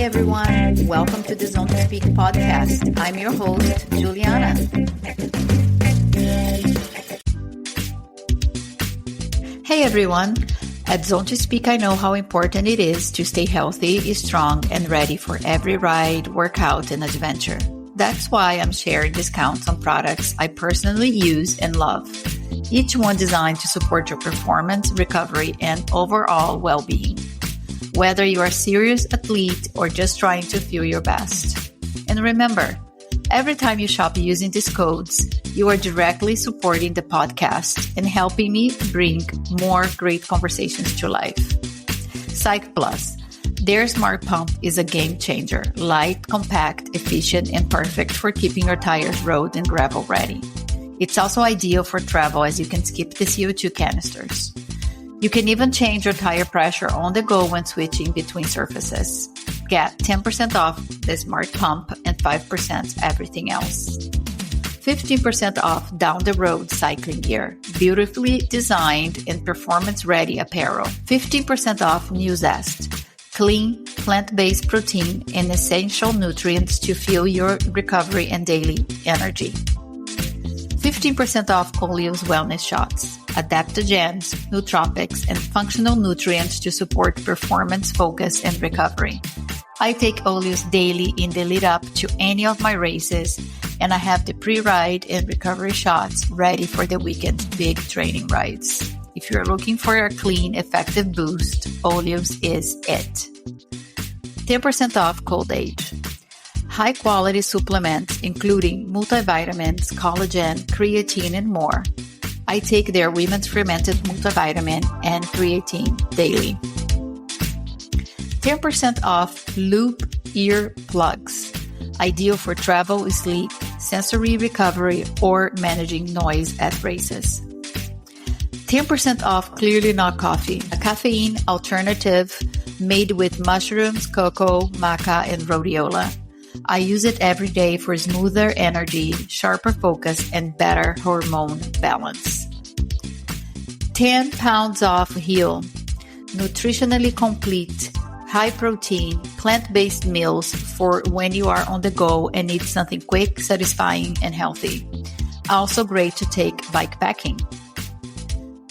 everyone. Welcome to the Zone to Speak podcast. I'm your host, Juliana. Hey, everyone. At Zone to Speak, I know how important it is to stay healthy, strong, and ready for every ride, workout, and adventure. That's why I'm sharing discounts on products I personally use and love. Each one designed to support your performance, recovery, and overall well-being. Whether you are a serious athlete or just trying to feel your best. And remember, every time you shop using these codes, you are directly supporting the podcast and helping me bring more great conversations to life. Psych Plus, their smart pump is a game changer. Light, compact, efficient, and perfect for keeping your tires road and gravel ready. It's also ideal for travel as you can skip the CO2 canisters. You can even change your tire pressure on the go when switching between surfaces. Get 10% off the smart pump and 5% everything else. 15% off down the road cycling gear, beautifully designed and performance-ready apparel. 15% off New Zest, clean, plant-based protein and essential nutrients to fuel your recovery and daily energy. 15% off Oleo's wellness shots, adaptogens, nootropics, and functional nutrients to support performance, focus, and recovery. I take Oleo's daily in the lead up to any of my races, and I have the pre-ride and recovery shots ready for the weekend's big training rides. If you're looking for a clean, effective boost, Oleo's is it. 10% off Cold Age. High-quality supplements, including multivitamins, collagen, creatine, and more. I take their women's fermented multivitamin and creatine daily. 10% off Loop ear plugs. Ideal for travel, sleep, sensory recovery, or managing noise at races. 10% off Clearly Not Coffee, a caffeine alternative made with mushrooms, cocoa, maca, and rhodiola. I use it every day for smoother energy, sharper focus, and better hormone balance. 10 pounds off Heal. Nutritionally complete, high-protein, plant-based meals for when you are on the go and need something quick, satisfying, and healthy. Also great to take bikepacking.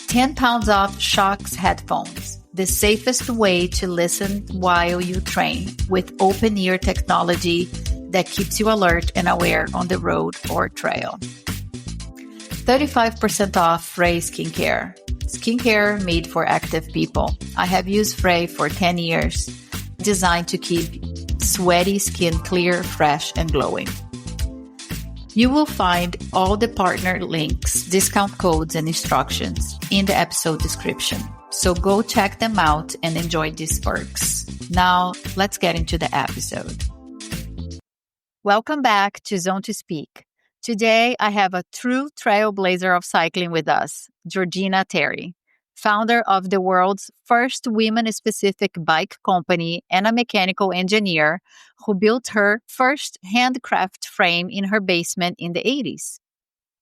10 pounds off Shocks headphones. The safest way to listen while you train with open ear technology that keeps you alert and aware on the road or trail. 35% off Frey Skincare. Skincare made for active people. I have used Frey for 10 years, designed to keep sweaty skin clear, fresh, and glowing. You will find all the partner links, discount codes, and instructions in the episode description. So go check them out and enjoy these perks. Now, let's get into the episode. Welcome back to Zone to Speak. Today, I have a true trailblazer of cycling with us, Georgena Terry, founder of the world's first women-specific bike company and a mechanical engineer who built her first handcraft frame in her basement in the 80s.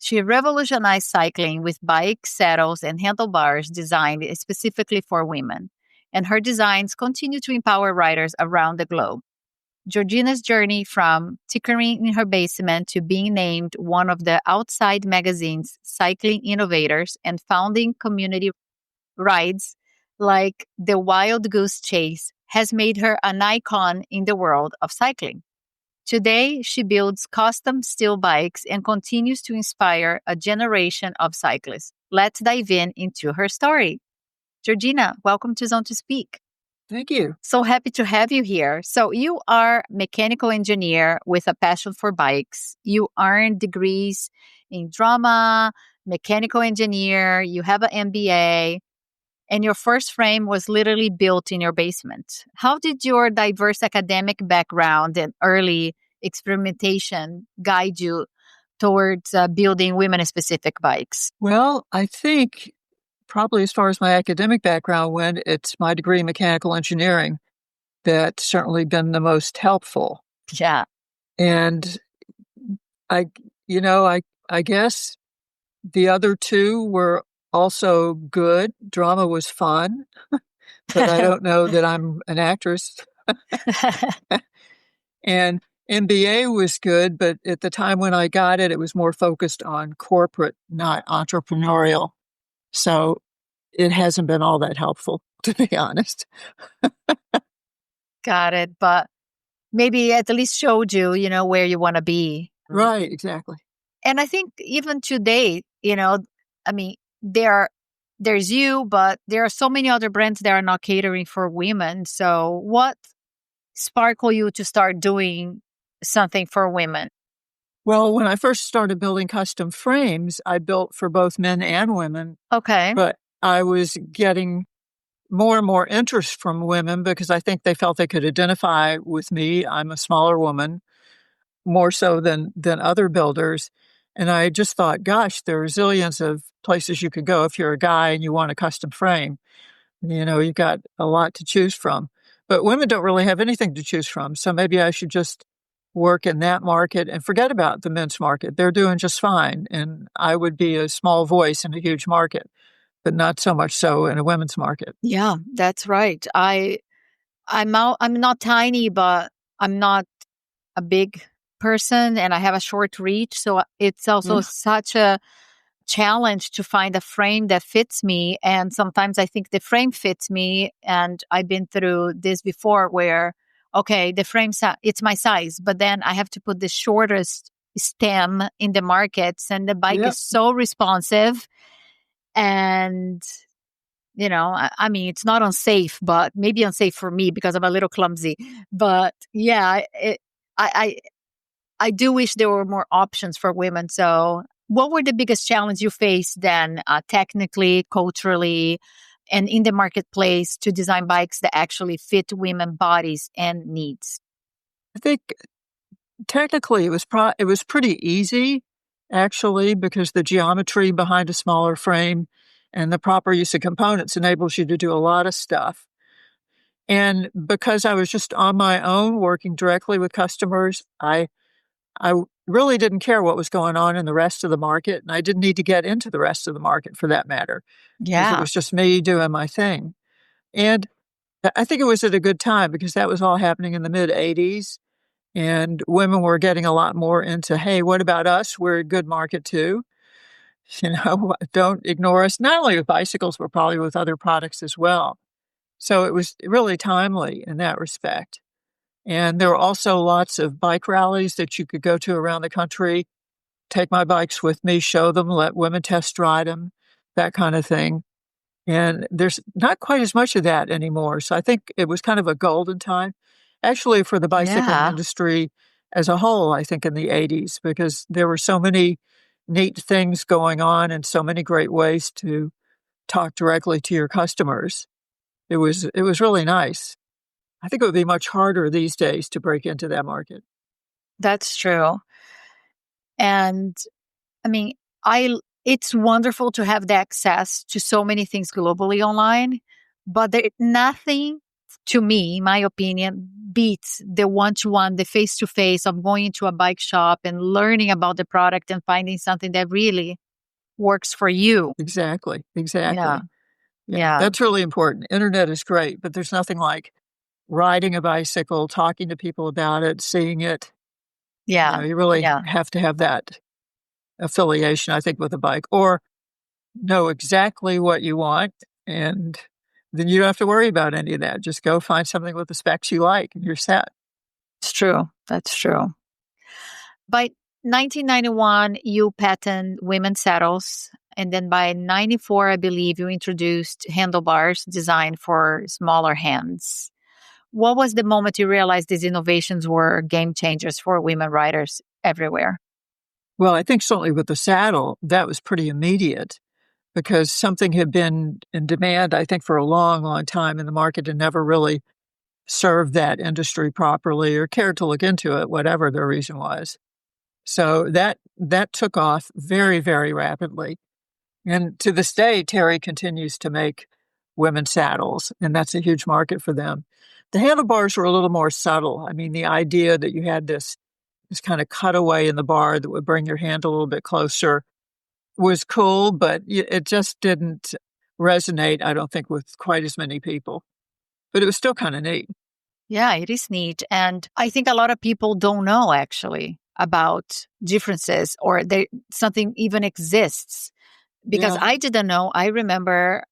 She revolutionized cycling with bike saddles and handlebars designed specifically for women, and her designs continue to empower riders around the globe. Georgena's journey from tinkering in her basement to being named one of the Outside Magazine's cycling innovators and founding community rides like the Wild Goose Chase has made her an icon in the world of cycling. Today, she builds custom steel bikes and continues to inspire a generation of cyclists. Let's dive into her story. Georgena, welcome to Zone to Speak. Thank you. So happy to have you here. So you are a mechanical engineer with a passion for bikes. You earned degrees in drama, mechanical engineer, you have an MBA, and your first frame was literally built in your basement. How did your diverse academic background and early experimentation guide you towards building women-specific bikes? Well, I think probably as far as my academic background went, it's my degree in mechanical engineering that's certainly been the most helpful. Yeah. And I guess the other two were also good. Drama was fun, but I don't know that I'm an actress. And MBA was good, but at the time when I got it, it was more focused on corporate, not entrepreneurial. So it hasn't been all that helpful, to be honest. Got it. But maybe at least showed you, where you want to be. Right, exactly. And I think even today, I mean, there's you, but there are so many other brands that are not catering for women. So what sparkle you to start doing something for women? Well, when I first started building custom frames, I built for both men and women, Okay. but I was getting more and more interest from women because I think they felt they could identify with me. I'm a smaller woman, more so than other builders. And I just thought, gosh, there are zillions of places you could go if you're a guy and you want a custom frame. You've got a lot to choose from. But women don't really have anything to choose from. So maybe I should just work in that market and forget about the men's market. They're doing just fine. And I would be a small voice in a huge market, but not so much so in a women's market. Yeah, that's right. I'm not tiny, but I'm not a big person and I have a short reach. So it's also Yeah. such a challenge to find a frame that fits me. And sometimes I think the frame fits me. And I've been through this before where, okay, the frame, it's my size, but then I have to put the shortest stem in the markets and the bike Yeah. is so responsive. And, I mean, it's not unsafe, but maybe unsafe for me because I'm a little clumsy. But yeah, I, I do wish there were more options for women. So, what were the biggest challenges you faced then, technically, culturally, and in the marketplace to design bikes that actually fit women bodies and needs? I think technically it was pretty easy, actually, because the geometry behind a smaller frame and the proper use of components enables you to do a lot of stuff. And because I was just on my own working directly with customers, I really didn't care what was going on in the rest of the market, and I didn't need to get into the rest of the market for that matter, because it Yeah. was just me doing my thing. And I think it was at a good time because that was all happening in the mid-80s, and women were getting a lot more into, "Hey, what about us? We're a good market too." Don't ignore us, not only with bicycles, but probably with other products as well. So it was really timely in that respect. And there were also lots of bike rallies that you could go to around the country, take my bikes with me, show them, let women test ride them, that kind of thing. And there's not quite as much of that anymore. So I think it was kind of a golden time, actually, for the bicycling Yeah. industry as a whole, I think, in the 80s, because there were so many neat things going on and so many great ways to talk directly to your customers. It was really nice. I think it would be much harder these days to break into that market. That's true. And I mean, I it's wonderful to have the access to so many things globally online, but there nothing to me, my opinion, beats the one-to-one, the face-to-face of going into a bike shop and learning about the product and finding something that really works for you. Exactly, Yeah. exactly. Yeah, Yeah. that's really important. Internet is great, but there's nothing like riding a bicycle, talking to people about it, seeing it. Yeah. You really Yeah. have to have that affiliation, I think, with a bike, or know exactly what you want, and then you don't have to worry about any of that. Just go find something with the specs you like, and you're set. It's true. That's true. By 1991, you patented women's saddles. And then by 94, I believe you introduced handlebars designed for smaller hands. What was the moment you realized these innovations were game changers for women riders everywhere? Well, I think certainly with the saddle, that was pretty immediate because something had been in demand, I think, for a long, long time in the market and never really served that industry properly or cared to look into it, whatever the reason was. So that took off very, very rapidly. And to this day, Terry continues to make women's saddles, and that's a huge market for them. The handlebars were a little more subtle. I mean, the idea that you had this kind of cutaway in the bar that would bring your hand a little bit closer was cool, but it just didn't resonate, I don't think, with quite as many people. But it was still kind of neat. Yeah, it is neat. And I think a lot of people don't know actually about differences or something even exists because Yeah, I didn't know. I remember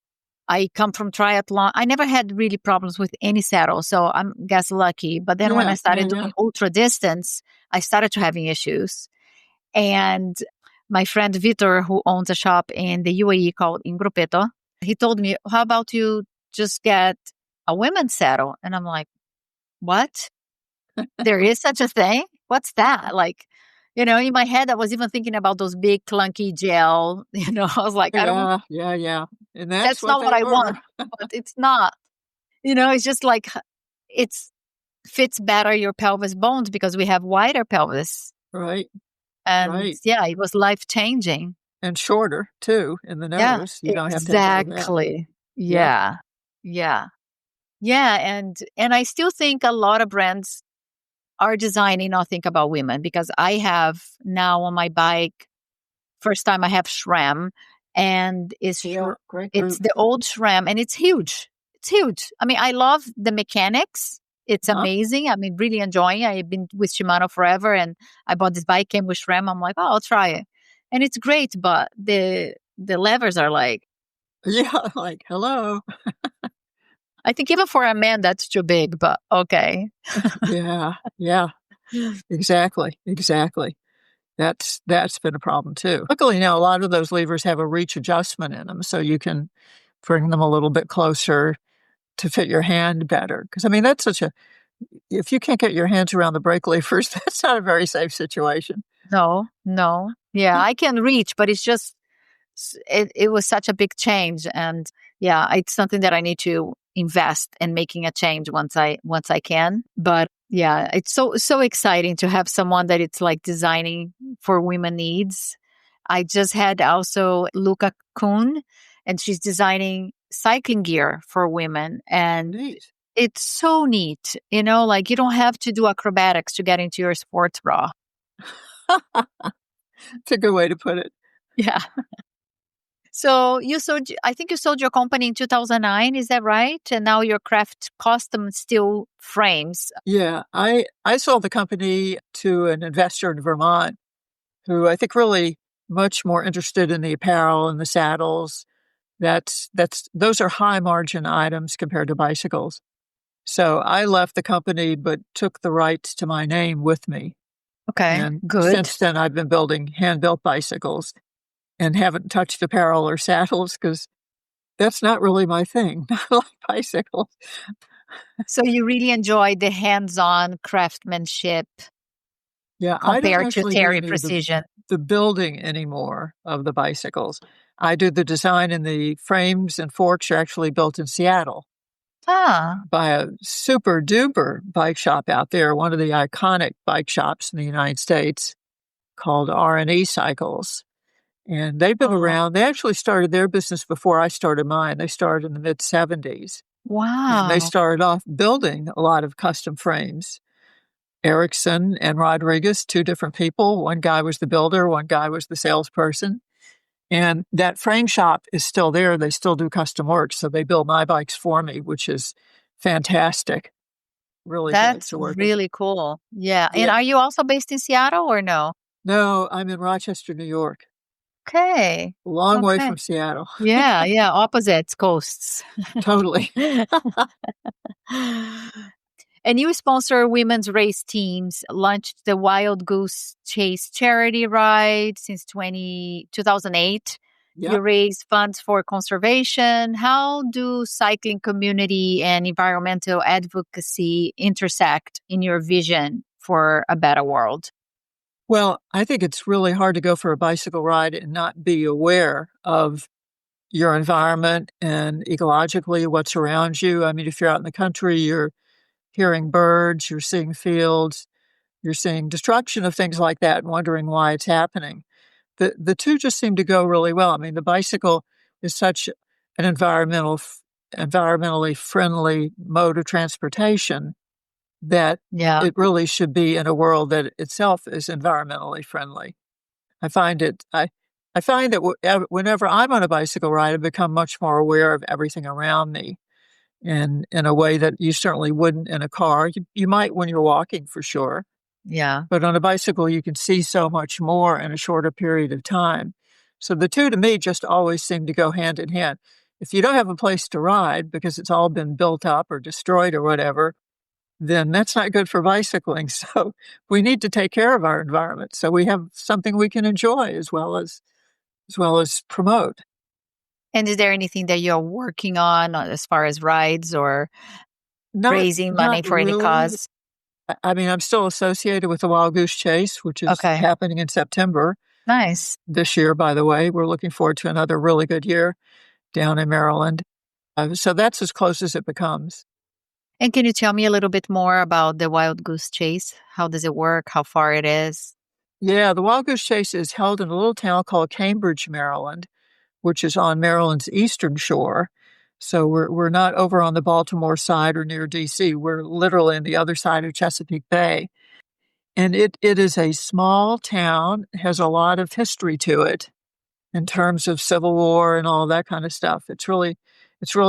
I come from triathlon. I never had really problems with any saddle, so I'm guess lucky. But then when I yeah, yeah, started yeah. doing ultra distance, I started to having issues. And my friend Vitor, who owns a shop in the UAE called in Grupeto, he told me, "How about you just get a women's saddle?" And I'm like, "What? There is such a thing? What's that?" Like, in my head, I was even thinking about those big clunky gel. I was like, I don't. Yeah, yeah, yeah. And that's That's what not what they I were. want. But it's not. It's just like it's fits better your pelvis bones because we have wider pelvis. Right, And right. yeah, it was life changing. And shorter too in the Yeah, nose. You don't have to have all that. exactly. Yep. Yeah. Yeah. Yeah. And I still think a lot of brands are designing not think about women because I have now on my bike, first time I have SRAM and Yeah, great it's group. the old SRAM and it's huge. It's huge. I mean, I love the mechanics. It's Huh? amazing. I mean, really enjoying it. I've been with Shimano forever and I bought this bike, came with SRAM. I'm like, oh, I'll try it. And it's great, but the levers are like, Yeah, like, hello. I think even for a man that's too big, but okay. Yeah, yeah, exactly, exactly. That's been a problem too. Luckily now a lot of those levers have a reach adjustment in them, so you can bring them a little bit closer to fit your hand better. Because I mean, that's such a if you can't get your hands around the brake levers, that's not a very safe situation. No, no. Yeah, I can reach, but it's just it was such a big change and yeah, it's something that I need to invest in making a change once I can. But yeah, it's so exciting to have someone that it's like designing for women needs. I just had also Luca Kuhn and she's designing cycling gear for women and Neat. it's so neat, like you don't have to do acrobatics to get into your sports bra. It's a good way to put it. Yeah. So I think you sold your company in 2009, is that right? And now your craft custom steel frames. Yeah, I sold the company to an investor in Vermont who I think really much more interested in the apparel and the saddles. That's those are high margin items compared to bicycles. So I left the company, but took the rights to my name with me. Okay, And good. since then, I've been building hand built bicycles and haven't touched apparel or saddles because that's not really my thing. I like bicycles. So you really enjoy the hands-on craftsmanship Yeah, I don't compared to actually do Terry any of Precision. the building anymore of the bicycles. I do the design, and the frames and forks are actually built in Seattle Ah, by a super duper bike shop out there, one of the iconic bike shops in the United States called R&E Cycles. And they've been oh, around. They actually started their business before I started mine. They started in the mid 70s. And they wow. started off building a lot of custom frames. Erickson and Rodriguez, two different people. One guy was the builder, one guy was the salesperson. And that frame shop is still there. They still do custom work. So they build my bikes for me, which is fantastic. Really great That's to work with. really cool. Yeah. And Yeah. are you also based in Seattle or no? No, I'm in Rochester, New York. Okay. A long way Okay. from Seattle. Yeah, yeah, opposites, coasts. Totally. And you sponsor women's race teams, launched the Wild Goose Chase charity ride since 2008. You Yep. raise funds for conservation. How do cycling community and environmental advocacy intersect in your vision for a better world? Well, I think it's really hard to go for a bicycle ride and not be aware of your environment and ecologically what's around you. I mean, if you're out in the country, you're hearing birds, you're seeing fields, you're seeing destruction of things like that and wondering why it's happening. The two just seem to go really well. I mean, the bicycle is such an environmentally friendly mode of transportation that Yeah, it really should be in a world that itself is environmentally friendly. I find it I find that whenever I'm on a bicycle ride, I become much more aware of everything around me. in a way that you certainly wouldn't in a car. You might when you're walking for sure, Yeah. but on a bicycle, you can see so much more in a shorter period of time. So the two to me just always seem to go hand in hand. If you don't have a place to ride because it's all been built up or destroyed or whatever, then that's not good for bicycling. So we need to take care of our environment so we have something we can enjoy as well as promote. And is there anything that you're working on as far as rides or Not raising not money for any really. cause? I mean, I'm still associated with the Wild Goose Chase, which is Okay. happening in September Nice. this year, by the way. We're looking forward to another really good year down in Maryland. So that's as close as it becomes. And can you tell me a little bit more about the Wild Goose Chase? How does it work? How far it is? Yeah, the Wild Goose Chase is held in a little town called Cambridge, Maryland, which is on Maryland's eastern shore. So we're not over on the Baltimore side or near DC. We're literally on the other side of Chesapeake Bay. And it is a small town, has a lot of history to it in terms of Civil War and all that kind of stuff. It's really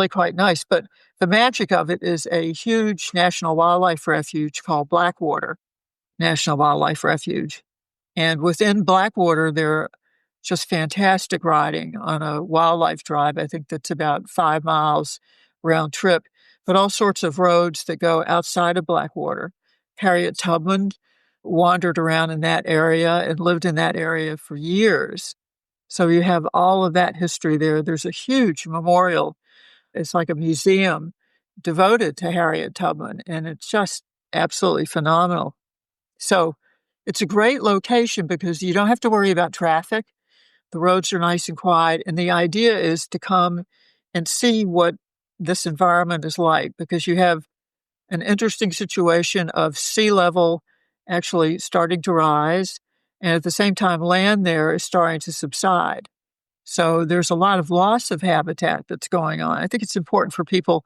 quite nice. But the magic of it is a huge national wildlife refuge called Blackwater National Wildlife Refuge. And within Blackwater, there are just fantastic riding on a wildlife drive. I think that's about 5 miles round trip, but all sorts of roads that go outside of Blackwater. Harriet Tubman wandered around in that area and lived in that area for years. So you have all of that history there. There's a huge memorial. It's like a museum devoted to Harriet Tubman, and it's just absolutely phenomenal. So it's a great location because you don't have to worry about traffic. The roads are nice and quiet. And the idea is to come and see what this environment is like because you have an interesting situation of sea level actually starting to rise. And at the same time, land there is starting to subside. So there's a lot of loss of habitat that's going on. I think it's important for people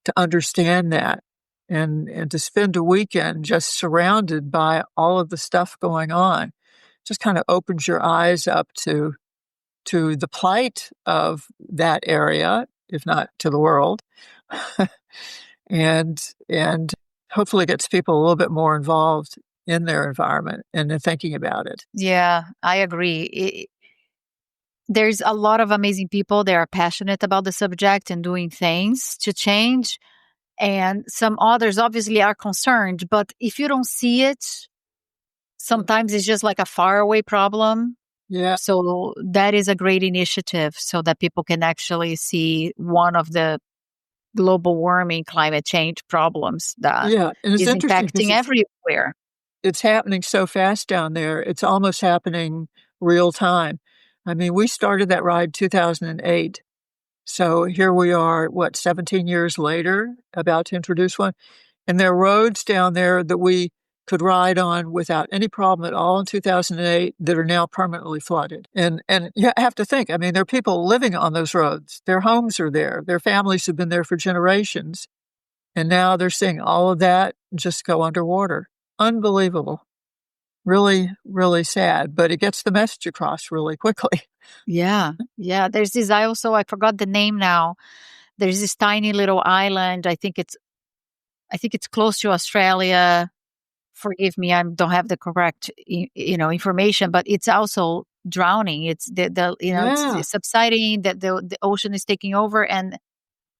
to understand that and to spend a weekend just surrounded by all of the stuff going on. Just kind of opens your eyes up to the plight of that area, if not to the world, and hopefully gets people a little bit more involved in their environment and in thinking about it. Yeah, I agree. There's a lot of amazing people that are passionate about the subject and doing things to change. And some others obviously are concerned, but if you don't see it, sometimes it's just like a faraway problem. Yeah, So that is a great initiative so that people can actually see one of the global warming climate change problems that yeah, and it's is interesting because impacting everywhere. it's happening so fast down there. It's almost happening real time. I mean, we started that ride 2008. So here we are, 17 years later, about to introduce one. And there are roads down there that we could ride on without any problem at all in 2008 that are now permanently flooded. And you have to think, I mean, there are people living on those roads. Their homes are there. Their families have been there for generations. And now they're seeing all of that just go underwater. Unbelievable. Really, really sad, but it gets the message across really quickly. Yeah. Yeah. There's this, I forgot the name now. There's this tiny little island. I think it's close to Australia. Forgive me, I don't have the correct, information, but it's also drowning. It's Yeah, it's subsiding, that the ocean is taking over, and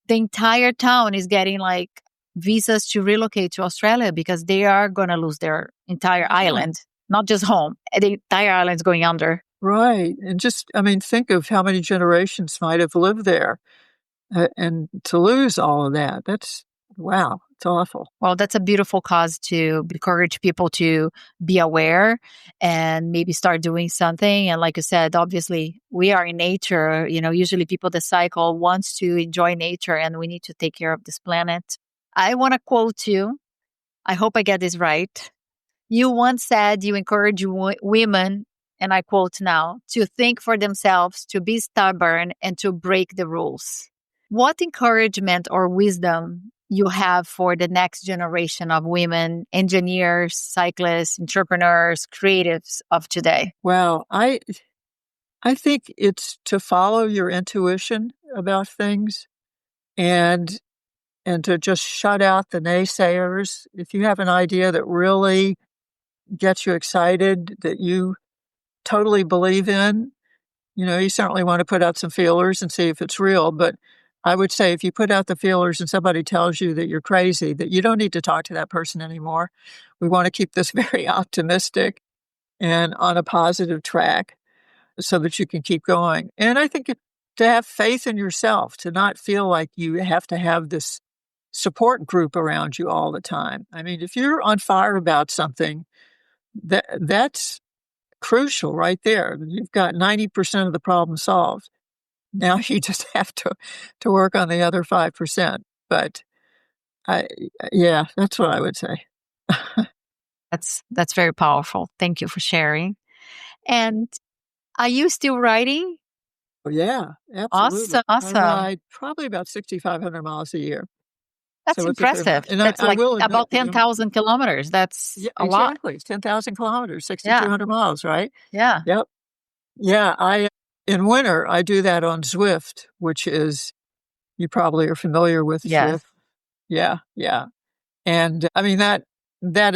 the entire town is getting like visas to relocate to Australia because they are going to lose their entire yeah, island, not just home. The entire island's going under. right. And just, I mean, think of how many generations might have lived there. And to lose all of that, wow, it's awful. Well, that's a beautiful cause to encourage people to be aware and maybe start doing something. And like you said, obviously, we are in nature. Usually people that cycle wants to enjoy nature, and we need to take care of this planet. I want to quote you. I hope I get this right. You once said you encourage women, and I quote now, to think for themselves, to be stubborn, and to break the rules. What encouragement or wisdom you have for the next generation of women, engineers, cyclists, entrepreneurs, creatives of today? Wow, I think it's to follow your intuition about things and and to just shut out the naysayers. If you have an idea that really gets you excited, that you totally believe in, you certainly want to put out some feelers and see if it's real. But I would say if you put out the feelers and somebody tells you that you're crazy, that you don't need to talk to that person anymore. We want to keep this very optimistic and on a positive track so that you can keep going. And I think to have faith in yourself, to not feel like you have to have this support group around you all the time. I mean, if you're on fire about something, that's crucial right there. You've got 90% of the problem solved. Now you just have to work on the other 5%. But yeah, that's what I would say. That's very powerful. Thank you for sharing. And are you still riding? Oh, yeah, absolutely. Awesome. I Awesome. ride probably about 6,500 miles a year. That's So it's a fair impressive. amount. And That's I like will admit about that 10,000 kilometers. That's yeah, a lot. exactly. It's 10,000 kilometers, Yeah. 6,200 miles, right? Yeah. Yep. Yeah, in winter, I do that on Zwift, which is, you probably are familiar with Yes. Zwift. Yeah, yeah. And I mean, that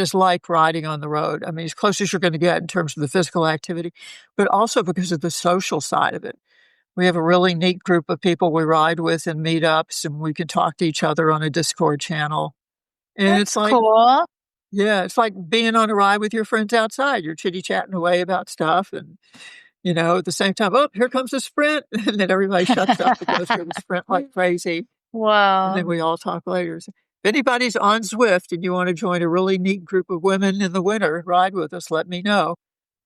is like riding on the road. I mean, as close as you're going to get in terms of the physical activity, but also because of the social side of it. We have a really neat group of people we ride with in meetups, and we can talk to each other on a Discord channel. And That's cool. it's like being on a ride with your friends outside. You're chitty-chatting away about stuff and, at the same time, "Oh, here comes the sprint," and then everybody shuts up and goes for the sprint like crazy, and then Wow. we all talk later. So if anybody's on Zwift and you wanna join a really neat group of women in the winter, ride with us, let me know.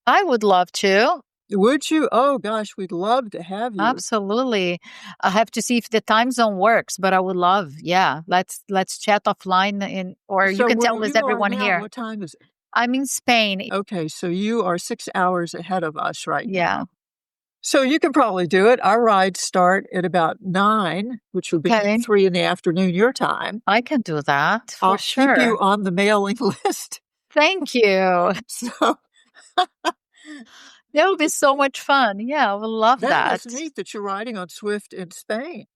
I would love to. Would you? Oh gosh, we'd love to have you. Absolutely. I have to see if the time zone works, but I would love, yeah. Let's chat offline or you So can where tell us you are everyone now, here. what time is it? I'm in Spain. Okay, so you are 6 hours ahead of us right Yeah. now. So you can probably do it. Our rides start at about 9, which would be Okay. 3 in the afternoon your time. I can do that for I'll keep sure. you on the mailing list. Thank you. So That would be so much fun. Yeah, I would love that that. is neat that you're riding on Swift in Spain.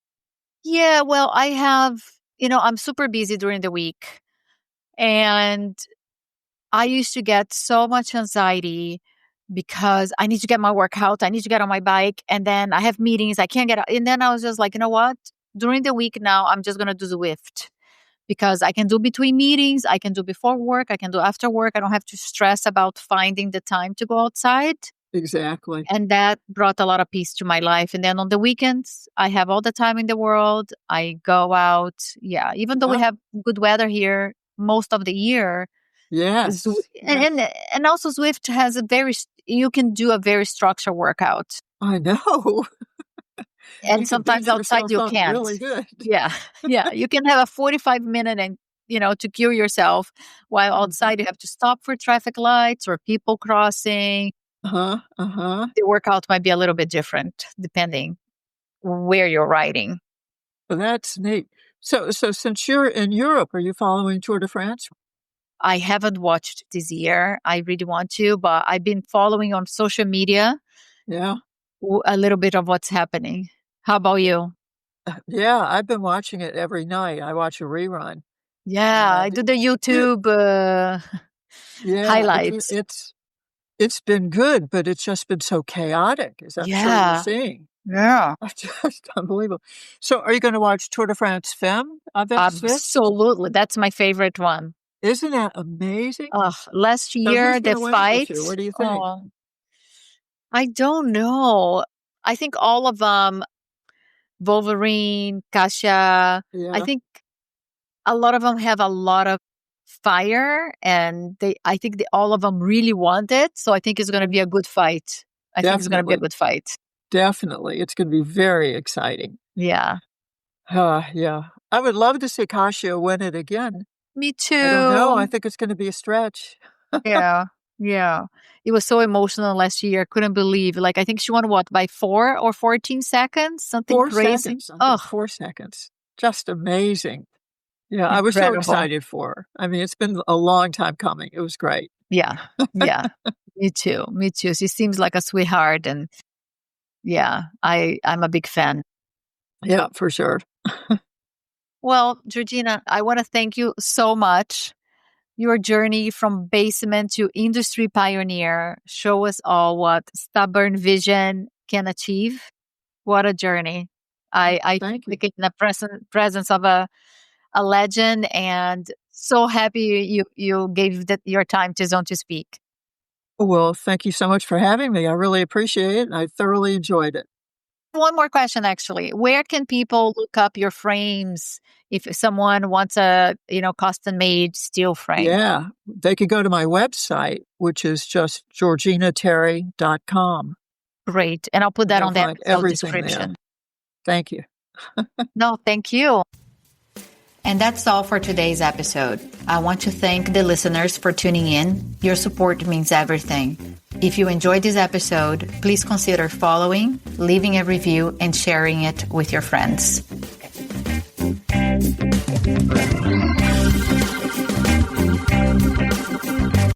Yeah, well, I have, I'm super busy during the week. And I used to get so much anxiety because I need to get my workout. I need to get on my bike. And then I have meetings. I can't get out. And then I was just like, you know what? During the week now, I'm just going to do Zwift because I can do between meetings. I can do before work. I can do after work. I don't have to stress about finding the time to go outside. Exactly. And that brought a lot of peace to my life. And then on the weekends, I have all the time in the world. I go out. Yeah, even though we Yep. have good weather here most of the year, Yes. Yes. and also Zwift has you can do a very structured workout. I know. And You can sometimes beat outside yourself you up can't. really good. Yeah. Yeah. You can have a 45-minute and to cure yourself while Mhm. outside you have to stop for traffic lights or people crossing. Uh-huh, uh-huh. The workout might be a little bit different depending where you're riding. Well, that's neat. So since you're in Europe, are you following Tour de France? I haven't watched this year. I really want to, but I've been following on social media Yeah. a little bit of what's happening. How about you? Yeah, I've been watching it every night. I watch a rerun, Yeah, I and do the it YouTube yeah, highlights. it's been good, but it's just been so chaotic, as I'm sure you're Yeah, seeing. yeah, Just unbelievable. So are you gonna watch Tour de France Femme avec Swift? absolutely. That's my favorite one. Isn't that amazing? Last So who's year, the gonna win this fight. year? What do you think? Oh, I don't know. I think all of them, Wolverine, Kasia, I Yeah, think a lot of them have a lot of fire and I think all of them really want it. So I think it's going to yeah, be a good fight. I think it's going to be a definitely, good fight. definitely. It's gonna be very exciting. Yeah. Yeah. I would love to see Kasia win it again. Me I don't know, I too. think it's gonna be a stretch. Yeah. Yeah. It was so emotional last year. I couldn't believe. Like, I think she won what, by 4 or 14 seconds? Something 4 crazy. seconds, I think Oh, 4 seconds. Just amazing. Yeah, I was so incredible. excited for her. I mean, it's been a long time coming. It was great. Yeah. Yeah. Me too. Me too. She seems like a sweetheart. And yeah, I'm a big fan. Yeah, for sure. Well, Georgina, I want to thank you so much. Your journey from basement to industry pioneer show us all what stubborn vision can achieve. What a journey. I feel Thank you. like in the presence of a legend, and so happy you gave your time to Zone to Speak. Well, thank you so much for having me. I really appreciate it. I thoroughly enjoyed it. One more question, actually. Where can people look up your frames if someone wants a custom made steel frame? Yeah, they could go to my website, which is just georgenaterry.com, Great, and I'll put and that they'll on the find episode everything there. description. Thank you. No, thank you. And that's all for today's episode. I want to thank the listeners for tuning in. Your support means everything. If you enjoyed this episode, please consider following, leaving a review, and sharing it with your friends.